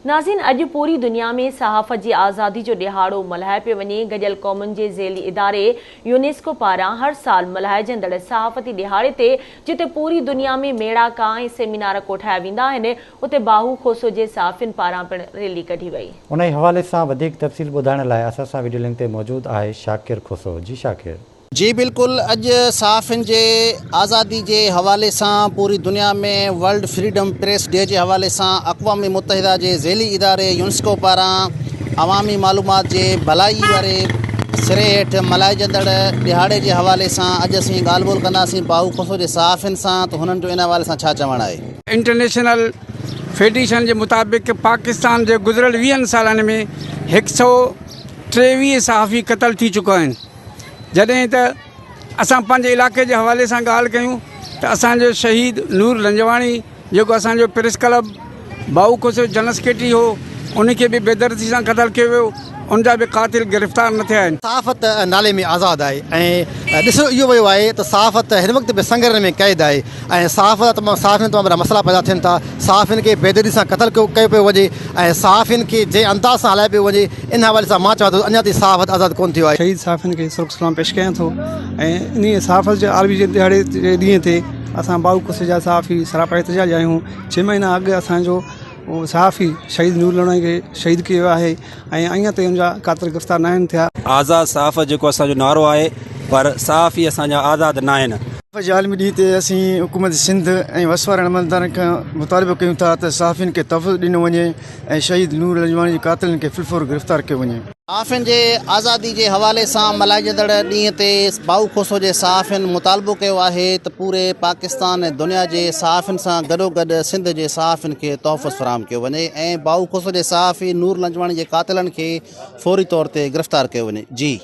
नाज़रीन, अॼु पूरी दुनिया में सहाफ़त जी आज़ादी जो ॾिहाड़ो मल्हाए पियो वञे। गॾियल क़ौमुनि जे ज़ेली इदारे यूनेस्को पारां हर साल मल्हाइजंदड़ सहाफ़ती ॾिहाड़े ते जिते पूरी दुनिया में मेड़ाका ऐं सेमिनार कोठाया वेंदा आहिनि, उते बाहू खोसो जे सहाफ़ियुनि पारां पिणु रैली कढी वई। उन हवाले सां वधीक तफ़सील ॿुधाइण लाइ असां सां वीडियो लिंक ते मौजूदु आहे शाकिर खोसो। जी शाकिर। जी बिल्कुल, अॼु सहाफ़ियुनि जे आज़ादी जे हवाले सां पूरी दुनिया में वर्ल्ड फ्रीडम प्रेस डे जे हवाले सां अक़वाम मुत्तहिदा जे ज़ेली इदारे यूनेस्को पारां अवामी मालूमात जे भलाई वारे सिरे हेठि मल्हाइजंदड़ ॾिहाड़े जे हवाले सां अॼु असीं ॻाल्हि ॿोल कंदासीं बाहू खोसो जे सहाफ़ियुनि सां, त हुननि जो इन हवाले सां छा चवणु आहे। इंटरनेशनल फेडरेशन जे मुताबिक़ पाकिस्तान जे गुज़िरियल 20 सालनि में 123 सहाफ़ी क़तल थी चुका आहिनि। जॾहिं त असां पंहिंजे इलाइक़े जे हवाले सां ॻाल्हि कयूं त असांजो शहीद नूर लंजवाणी जेको असांजो प्रेस क्लब बाहू खोसो जनरल सेक्रेटरी हो, उनखे बि बेदर्दी सां क़तल कयो वियो, उनजा बि क़ातिल गिरफ़्तार न थिया आहिनि। सहाफ़त नाले में आज़ादु आहे ऐं ॾिसो इहो वियो आहे त सहाफ़त हिन वक़्तु बि संगरन में क़ैद आहे ऐं सहाफ़ियुनि तमामु वॾा मसइला पैदा थियनि था। सहाफ़ियुनि खे बेदर्दी सां क़तल कयो पियो वञे ऐं सहाफ़ियुनि खे जंहिं अंदाज़ सां हलाए पियो वञे, इन हवाले सां मां चवां थो अञा ताईं सहाफ़त आज़ादु कोन थियो आहे। शहीद सहाफ़ियुनि खे सरुख़ सलाम पेश कयां थो ऐं इन सहाफ़त जे आलमी जे दिहाड़े जे ॾींहं ते असां बाहू खोसे जा सहाफ़ी सरापा एहतजाज आहियूं। 6 महीना अॻु असांजो सहाफ़ी शहीद नूर लंजवाणी खे शहीद कयो आहे ऐं अञा ताईं उनजा क़ातिल गिरफ़्तार न आहिनि थिया। आज़ाद सहाफ़त जेको असांजो नारो आहे, पर सहाफ़ी असांजा आज़ादु न आहिनि। जे आलमी ॾींहं ते असीं हुकूमत सिंध ऐं वस वारनि अमलदारनि खां मुतालबो कयूं था त सहाफ़ियुनि खे तहफ़्फ़ुज़ ॾिनो वञे ऐं शहीद नूर लंजवाणी जे क़ातिलनि खे फिलफोर गिरफ़्तार कयो वञे। सहाफ़ियुनि जे आज़ादी जे हवाले सां मल्हाइजंदड़ ॾींहं ते बाहू खोसो जे सहाफ़ियुनि मुतालबो कयो आहे त पूरे पाकिस्तान ऐं दुनिया जे सहाफ़ियुनि सां गॾोगॾु सिंध जे सहाफ़ियुनि खे तोहफ़ो फ़राहम कयो वञे ऐं बाहू खोसो जे सहाफ़ी नूर लंजवाणी जे क़ातिलनि खे फ़ौरी तौर ते गिरफ़्तार कयो वञे। जी।